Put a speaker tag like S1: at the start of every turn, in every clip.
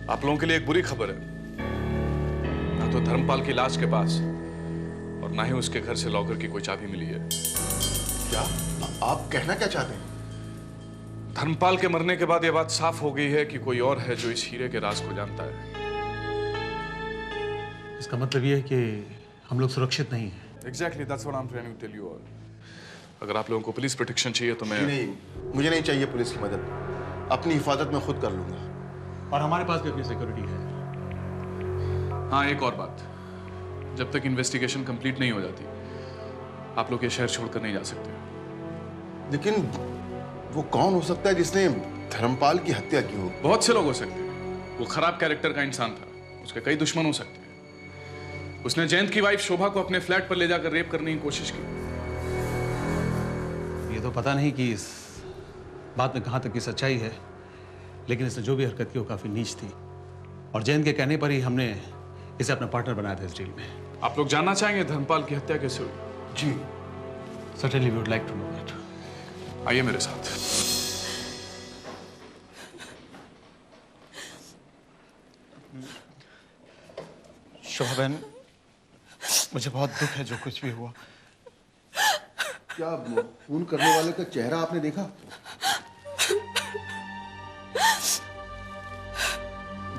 S1: आप लोगों के लिए एक बुरी खबर है। ना तो धर्मपाल की लाश के पास और ना ही उसके घर से लॉकर की कोई चाबी मिली है।
S2: क्या आप कहना क्या चाहते हैं?
S1: धर्मपाल के मरने के बाद यह बात साफ हो गई है कि कोई और है जो इस हीरे के राज को जानता है।
S3: इसका मतलब यह है कि हम लोग सुरक्षित नहीं हैं।
S1: Exactly, that's what I'm trying to tell you all. अगर आप लोगों को पुलिस प्रोटेक्शन चाहिए तो मैं
S2: नहीं, मुझे नहीं चाहिए पुलिस की मदद। अपनी हिफाजत मैं खुद कर लूंगा।
S3: और हमारे पास भी अपनी सिक्योरिटी है।
S1: हाँ, एक और बात, जब तक इन्वेस्टिगेशन कंप्लीट नहीं हो जाती आप लोग ये शहर छोड़कर नहीं जा सकते।
S2: लेकिन वो कौन हो सकता है जिसने धर्मपाल की हत्या की हो?
S1: बहुत से लोग हो सकते हैं। वो खराब कैरेक्टर का इंसान था, उसके कई दुश्मन हो सकते हैं। उसने जयंत की वाइफ शोभा को अपने फ्लैट पर ले जाकर रेप करने की कोशिश की।
S3: ये तो पता नहीं कि इस बात में कहां तक की सच्चाई है, लेकिन इसने जो भी हरकत की वो काफी नीच थी और जयंत के कहने पर ही हमने इसे अपना पार्टनर बनाया था इस डील में।
S1: आप लोग जानना चाहेंगे धर्मपाल की हत्या कैसे हुई?
S2: जी,
S3: certainly we would like to know that.
S1: आइए मेरे साथ।
S4: शोभा बहन, मुझे बहुत दुख है जो कुछ भी हुआ।
S2: क्या खून करने वाले का चेहरा आपने देखा?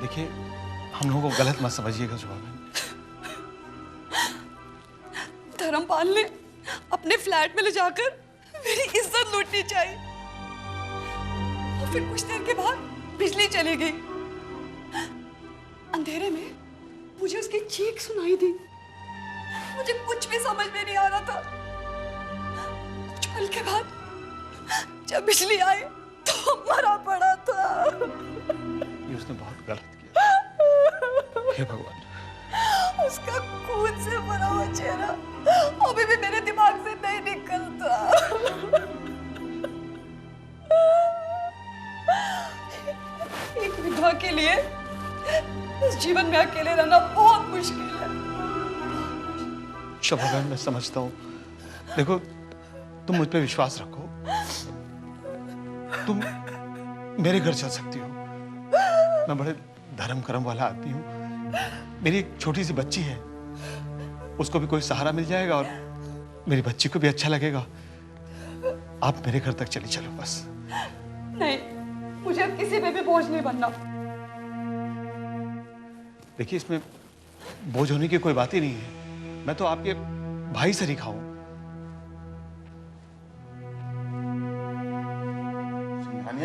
S4: देखिए, हम लोगों को गलत मत समझिएगा शोभा बहन।
S5: धर्मपाल ने अपने फ्लैट में ले जाकर मेरी इज्जत लूटनी चाहिए और फिर कुछ देर के बाद बिजली चली गई। अंधेरे में मुझे उसकी चीख सुनाई दी। मुझे कुछ भी समझ में नहीं आ रहा था। कुछ पल के बाद जब बिजली आई तो मरा पड़ा था।
S4: ये उसने बहुत गलत किया। हे भगवान,
S5: उसका खून से भरा हुआ चेहरा अभी भी मेरे दिमाग से नहीं निकलता। एक विधवा के लिए इस जीवन में अकेले रहना बहुत मुश्किल है।
S4: शोभा बहन, मैं समझता हूँ। देखो, तुम मुझ पे विश्वास रखो। तुम मेरे घर चल सकती हो। मैं बड़े धर्म कर्म वाला आदमी हूँ। मेरी एक छोटी सी बच्ची है, उसको भी कोई सहारा मिल जाएगा और मेरी बच्ची को भी अच्छा लगेगा। आप मेरे घर तक चली चलो बस।
S5: नहीं, मुझे अब किसी पे भी बोझ नहीं बनना।
S4: देखिए, इसमें बोझ होने की कोई बात ही नहीं है। मैं तो आपके भाई से लिखा हूं।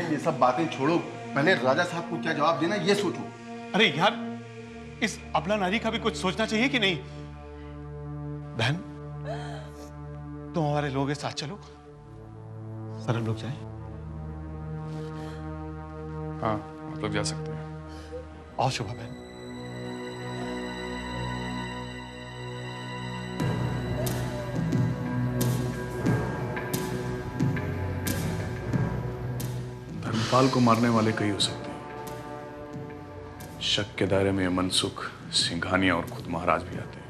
S2: ये सब बातें छोड़ो, पहले राजा साहब को क्या जवाब देना ये सोचो।
S4: अरे यार, इस अबला नारी का भी कुछ सोचना चाहिए कि नहीं? बहन, तुम हमारे लोगों के साथ चलो। सर, हम लोग जाएं?
S1: हाँ, आप लोग जा सकते हैं।
S4: आओ शोभा बहन।
S1: धर्मपाल को मारने वाले कई हो सकते हैं। शक के दायरे में मनसुख, सिंघानिया और खुद महाराज भी आते हैं।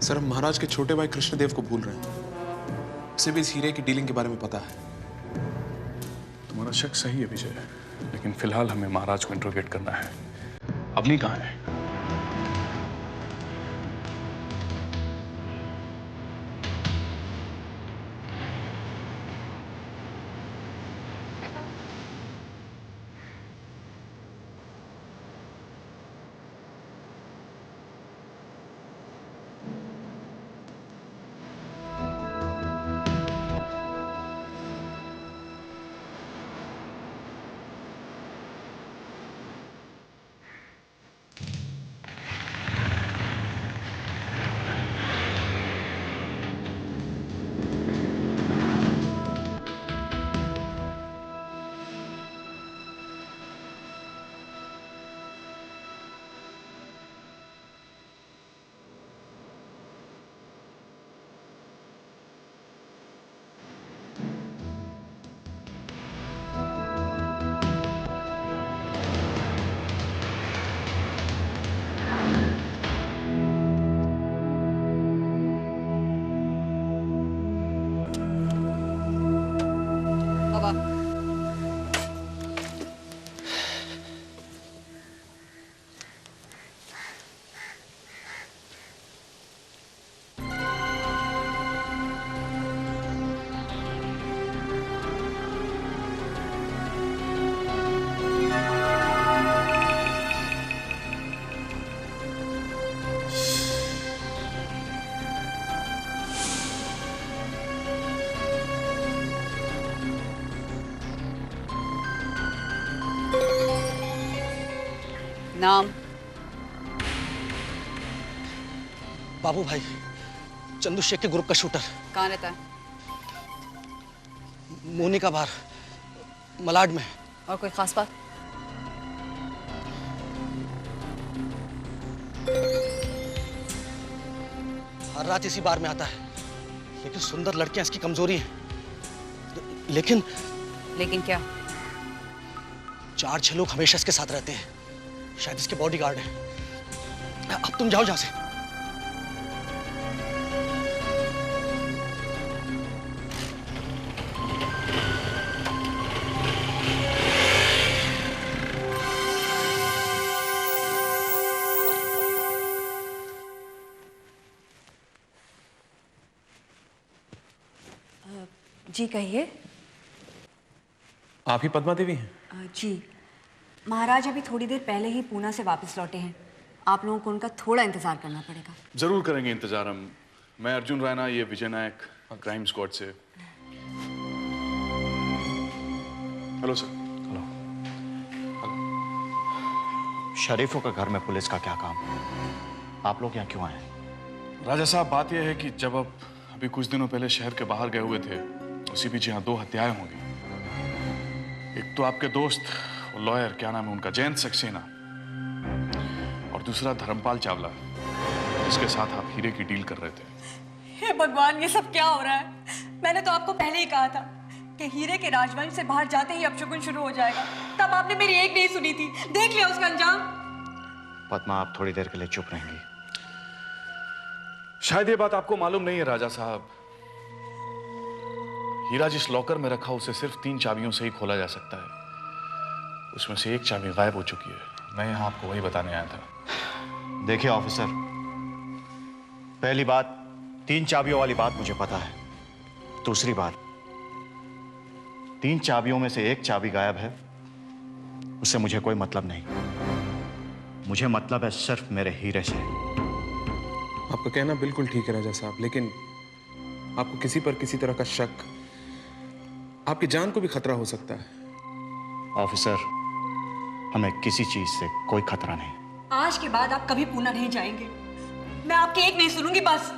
S6: सर, हम महाराज के छोटे भाई कृष्णदेव को भूल रहे हैं। उसे भी इस हीरे की डीलिंग के बारे में पता है।
S1: तुम्हारा शक सही है विजय, लेकिन फिलहाल हमें महाराज को इंट्रोगेट करना है। अवनी कहाँ है?
S5: नाम?
S7: बाबू भाई, चंदू शेख के ग्रुप का शूटर।
S5: कहाँ रहता है?
S7: मोनी का बार, मलाड में।
S5: और कोई खास बात?
S7: हर रात इसी बार में आता है, लेकिन सुंदर लड़कियां इसकी कमजोरी है। लेकिन
S5: क्या?
S7: 4-6 लोग हमेशा इसके साथ रहते हैं, शायद इसके बॉडीगार्ड हैं। अब तुम जाओ यहां से।
S5: जी कहिए।
S6: आप ही पद्मा देवी हैं?
S5: जी, महाराज अभी थोड़ी देर पहले ही पूना से वापस लौटे हैं। आप लोगों को उनका थोड़ा इंतजार करना पड़ेगा।
S1: जरूर करेंगे इंतजार हम। मैं अर्जुन रैना, ये विजय नायक, क्राइम स्क्वाड से। Hello sir.
S8: हेलो। शरीफों के घर में पुलिस का क्या काम? आप लोग यहाँ क्यों आए?
S1: राजा साहब, बात यह है कि जब आप अभी कुछ दिनों पहले शहर के बाहर गए हुए थे, उसी बीच यहाँ 2 हत्याएं होंगी। एक तो आपके दोस्त, वो लॉयर, क्या नाम है उनका, जयंत सक्सेना, और दूसरा धर्मपाल चावला, जिसके साथ आप हीरे की डील कर रहे थे।
S5: हे भगवान, ये सब क्या हो रहा है? मैंने तो आपको पहले ही कहा था कि हीरे के राजवंश से बाहर जाते ही अपशगुन शुरू हो जाएगा। तब आपने मेरी एक नहीं सुनी थी। देख लिया उसका अंजाम।
S8: पद्मा, आप थोड़ी देर के लिए चुप रहेंगी?
S1: शायद ये बात आपको मालूम नहीं है राजा साहब, हीरा जिस लॉकर में रखा उसे सिर्फ 3 चाबियों से ही खोला जा सकता है। उसमें से एक चाबी गायब हो चुकी है। मैं यहाँ आपको वही बताने आया था।
S8: देखिए ऑफिसर, पहली बात, 3 चाबियों वाली बात मुझे पता है। दूसरी बात, 3 चाबियों में से एक चाबी गायब है, उससे मुझे कोई मतलब नहीं। मुझे मतलब है सिर्फ मेरे हीरे से।
S6: आपका कहना बिल्कुल ठीक है राजा साहब, लेकिन आपको किसी पर किसी तरह का शक, आपकी जान को भी खतरा हो सकता है।
S8: ऑफिसर, हमें किसी चीज से कोई खतरा नहीं।
S5: आज के बाद आप कभी पूना नहीं जाएंगे। मैं आपकी एक नहीं सुनूंगी, बस।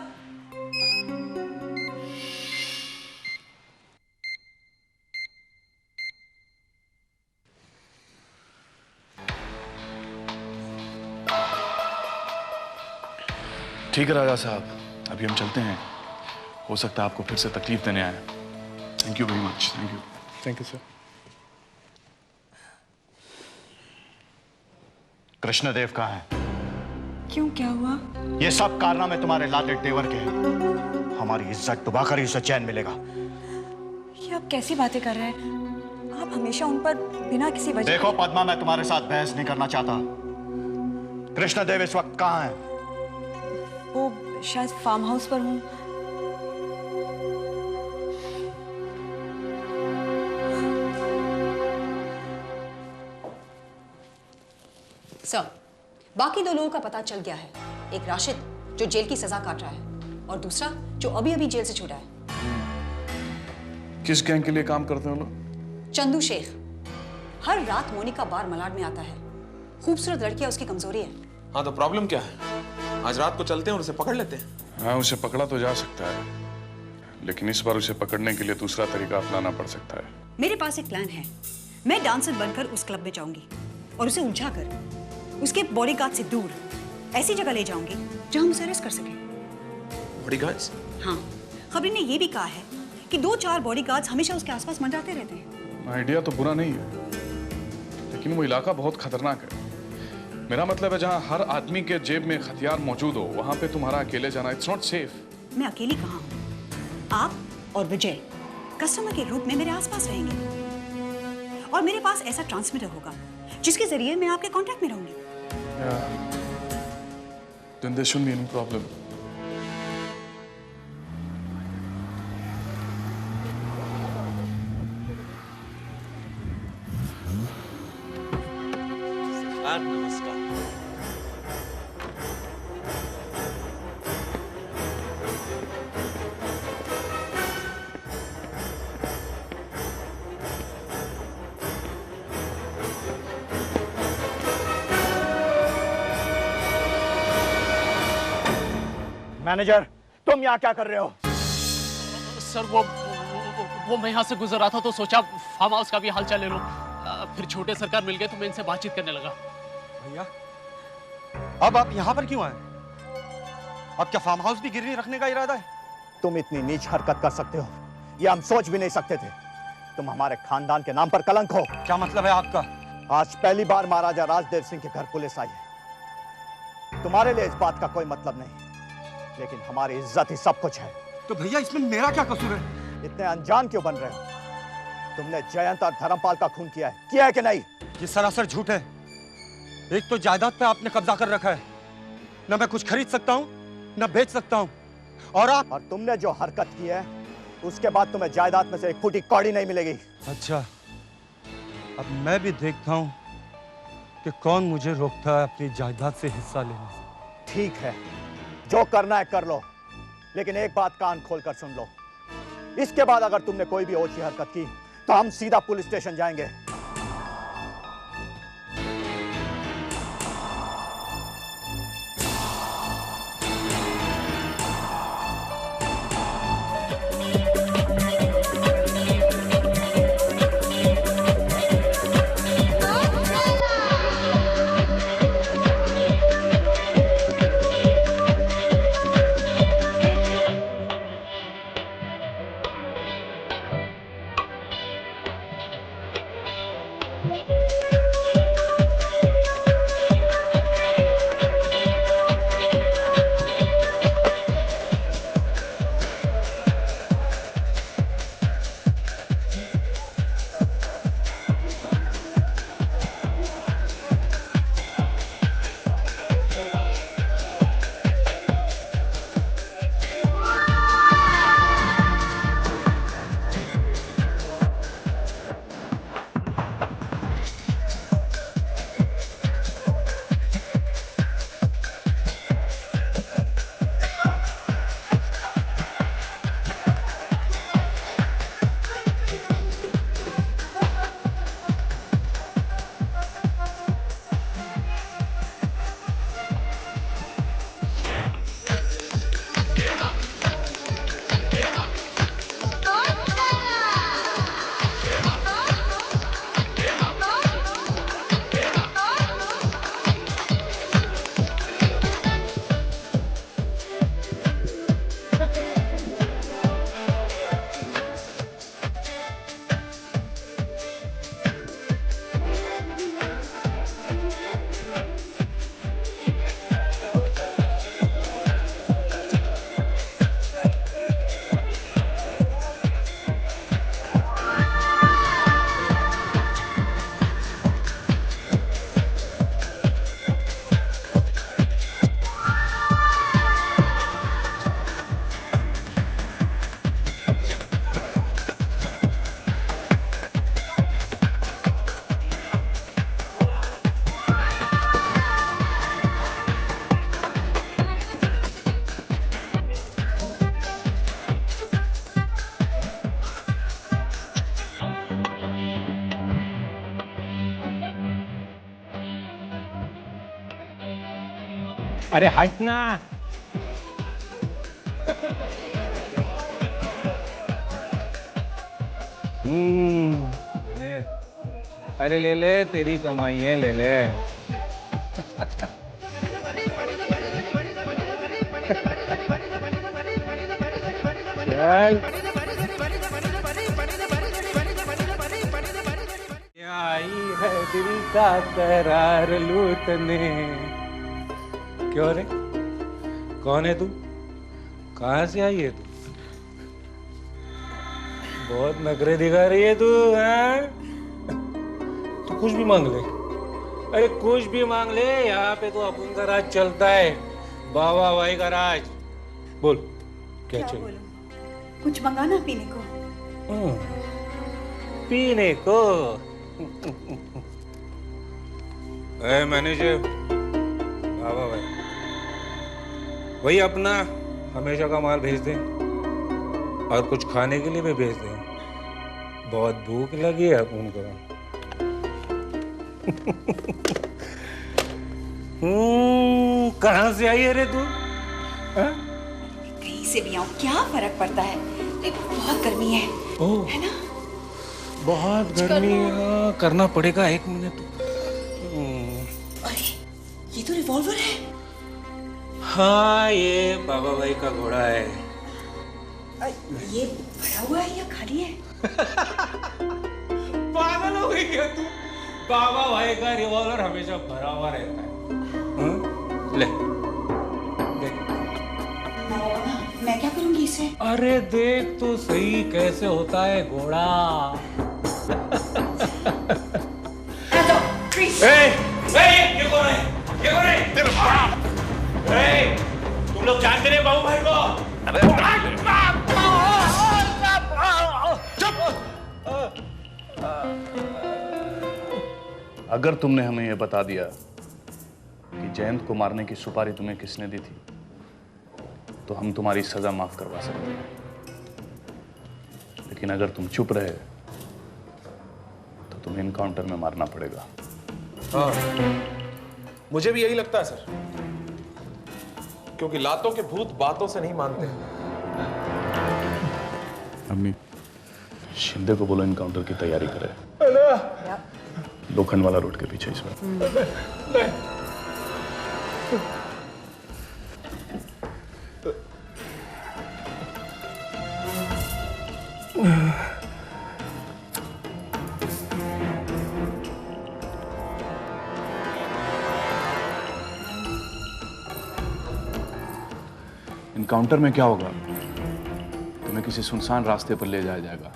S1: ठीक है राजा साहब, अभी हम चलते हैं। हो सकता है आपको फिर से तकलीफ देने आए। Thank you very much. Thank you.
S6: Thank you sir.
S8: Krishnadev कहाँ है?
S5: क्यों, क्या हुआ?
S8: ये सब कारनामे तुम्हारे लाले देवर के हैं। हमारी इज्जत डुबाकर ही उसे चैन मिलेगा।
S5: ये आप कैसी बातें कर रहे हैं? आप हमेशा उन पर बिना किसी वजह।
S8: देखो पद्मा, मैं तुम्हारे साथ बहस नहीं करना चाहता। कृष्णदेव इस वक्त कहाँ है?
S5: वो शायद फार्म हाउस पर हूँ।
S9: सर, बाकी 2 लोगों का पता चल गया है। एक राशिद, जो जेल की सजा काट रहा है, और दूसरा जो अभी अभी जेल से छूटा है।
S1: किस गैंग के लिए काम करते हो लोग?
S9: चंदू शेख। हर रात मोनी का बार मलाड में आता है। खूबसूरत लड़कियां उसकी कमजोरी है।
S6: हाँ, तो प्रॉब्लम क्या है? आज रात को चलते हैं और उसे पकड़ लेते हैं।
S1: हाँ, उसे पकड़ा तो जा सकता है, लेकिन इस बार उसे पकड़ने के लिए दूसरा तरीका अपनाना पड़ सकता है।
S9: मेरे पास एक प्लान है। मैं डांसर बनकर उस क्लब में जाऊंगी और उसे उलझाकर उसके बॉडीगार्ड से दूर ऐसी जगह ले जाऊंगी जहां हम उसे अरेस्ट कर सकें।
S6: बॉडीगार्ड्स?
S9: हाँ, खबरी ने यह भी कहा है कि 2-4 बॉडीगार्ड्स हमेशा उसके आसपास मंडराते रहते हैं।
S1: आइडिया तो बुरा नहीं है, लेकिन वो इलाका बहुत खतरनाक है। मेरा मतलब है, जहां हर आदमी के जेब में हथियार मौजूद हो, वहां पे तुम्हारा अकेले जाना, इट्स नॉट सेफ।
S9: मैं अकेली कहाँ हूँ? आप और विजय कस्टमर के रूप में मेरे आसपास रहेंगे, और मेरे पास ऐसा ट्रांसमीटर होगा जिसके जरिए मैं आपके कांटेक्ट में रहूंगी।
S1: Then there shouldn't be any problem.
S7: नमस्कार।
S8: मैनेजर, तुम यहाँ क्या कर रहे हो?
S10: सर वो मैं यहाँ से गुजर रहा था तो सोचा फार्म हाउस का भी हालचाल ले लूं। फिर छोटे सरकार मिल गए तो मैं इनसे बातचीत करने लगा।
S7: भैया, अब आप यहाँ पर क्यों आए? अब क्या फार्म हाउस भी गिरवी रखने का इरादा है?
S8: तुम इतनी नीच हरकत कर सकते हो, ये हम सोच भी नहीं सकते थे। तुम हमारे खानदान के नाम पर कलंक हो।
S7: क्या मतलब है आपका?
S8: आज पहली बार महाराजा राजदेव सिंह के घर पुलिस आई है। तुम्हारे लिए इस बात का कोई मतलब नहीं, लेकिन हमारी इज्जत ही सब कुछ है।
S7: तो भैया इसमें मेरा क्या कसूर है?
S8: इतने अनजान क्यों बन रहे हो? तुमने जयंत और धर्मपाल का खून किया है कि नहीं?
S7: ये सरासर झूठ है। एक तो जायदाद पे आपने कब्जा कर रखा है, न मैं कुछ खरीद सकता हूँ न बेच सकता हूँ, और
S8: तुमने जो हरकत की है उसके बाद तुम्हें जायदाद में से एक फूटी कौड़ी नहीं मिलेगी।
S7: अच्छा, अब मैं भी देखता हूँ कि कौन मुझे रोकता है अपनी जायदाद से हिस्सा लेने से।
S8: ठीक है, जो करना है कर लो, लेकिन एक बात कान खोलकर सुन लो। इसके बाद अगर तुमने कोई भी ओछी हरकत की तो हम सीधा पुलिस स्टेशन जाएंगे।
S11: अरे हट ना। अरे ले ले, तेरी कमाई है, ले ले। चल। आई है दिल का करार लूटने। क्यों रे, कौन है तू? कहाँ से आई है तू? बहुत नखरे दिखा रही है तू, हैं? तू कुछ भी मांग ले, अरे कुछ भी मांग ले, यहाँ पे तो अपन का राज चलता है, बाबा भाई का राज। बोल क्या चाहिए?
S9: कुछ मंगाना पीने को?
S11: पीने को? मैनेजर बाबा भाई, वही अपना हमेशा का माल भेज दें और कुछ खाने के लिए भी भेज दें। बहुत भूख लगी है उनको। कहाँ से आई है रे तू?
S9: से भी आऊं, क्या फर्क पड़ता है? बहुत गर्मी है, है ना?
S11: बहुत गर्मी है, करना पड़ेगा 1 मिनट।
S9: अरे ये तो रिवॉल्वर है।
S11: हाँ, ये बाबा भाई का घोड़ा है।
S9: ये भरा हुआ है या खाली है?
S11: पागल हो गई क्या तू? बाबा भाई का रिवॉल्वर हमेशा भरा हुआ रहता है। ले देख।
S9: मैं क्या करूंगी इसे?
S11: अरे देख तो सही कैसे होता है घोड़ा। ये कौन है? ये कौन है? तेरा बाप। तुम लोग जानते नहीं बाबू भाई को?
S1: अगर तुमने हमें यह बता दिया कि जयंत को मारने की सुपारी तुम्हें किसने दी थी, तो हम तुम्हारी सजा माफ करवा सकते हैं। लेकिन अगर तुम चुप रहे तो तुम्हें इनकाउंटर में मारना पड़ेगा।
S6: हाँ, मुझे भी यही लगता है सर, क्योंकि लातों के भूत बातों से नहीं मानते।
S1: अम्मी, शिंदे को बोलो इनकाउंटर की तैयारी करे। लोखंड वाला रोड के पीछे इस बार। इनकाउंटर में क्या होगा? तुम्हें किसी सुनसान रास्ते पर ले जाया जाएगा,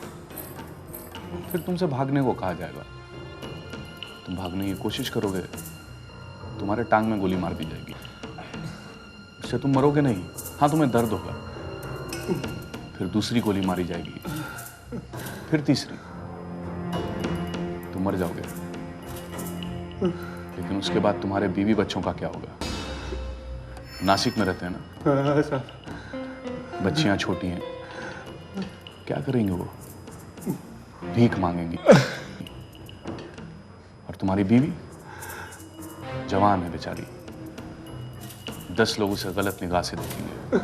S1: फिर तुमसे भागने को कहा जाएगा। तुम भागने की कोशिश करोगे, तुम्हारे टांग में गोली मार दी जाएगी। उससे तुम मरोगे नहीं, हाँ तुम्हें दर्द होगा। फिर दूसरी गोली मारी जाएगी, फिर तीसरी, तुम मर जाओगे। लेकिन उसके बाद तुम्हारे बीवी बच्चों का क्या होगा? नासिक में रहते हैं ना, बच्चियां छोटी हैं, क्या करेंगे वो? भीख मांगेंगी। और तुम्हारी बीवी जवान है बेचारी, 10 लोग उसे गलत निगाह से देखेंगे,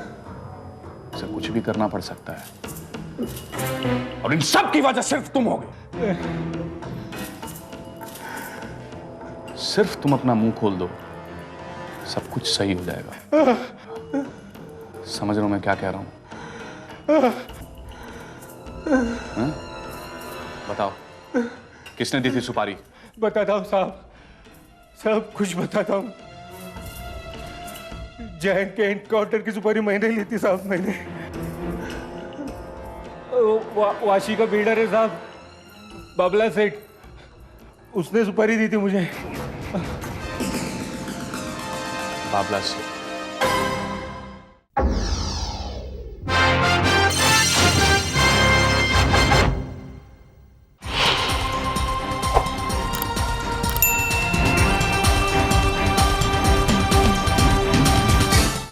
S1: उसे कुछ भी करना पड़ सकता है। और इन सब की वजह सिर्फ तुम होगे। सिर्फ तुम अपना मुंह खोल दो, सब कुछ सही हो जाएगा। समझ रहे हो मैं क्या कह रहा हूं? हाँ? बताओ, किसने दी थी सुपारी?
S7: बताता हूँ साहब, सब कुछ बताता हूँ। जयंत के एनकाउंटर की सुपारी मैंने ली थी साहब, मैंने। वाशी का बिल्डर है साहब, बाबला सेठ, उसने सुपारी दी थी मुझे।
S1: बाबला सेठ?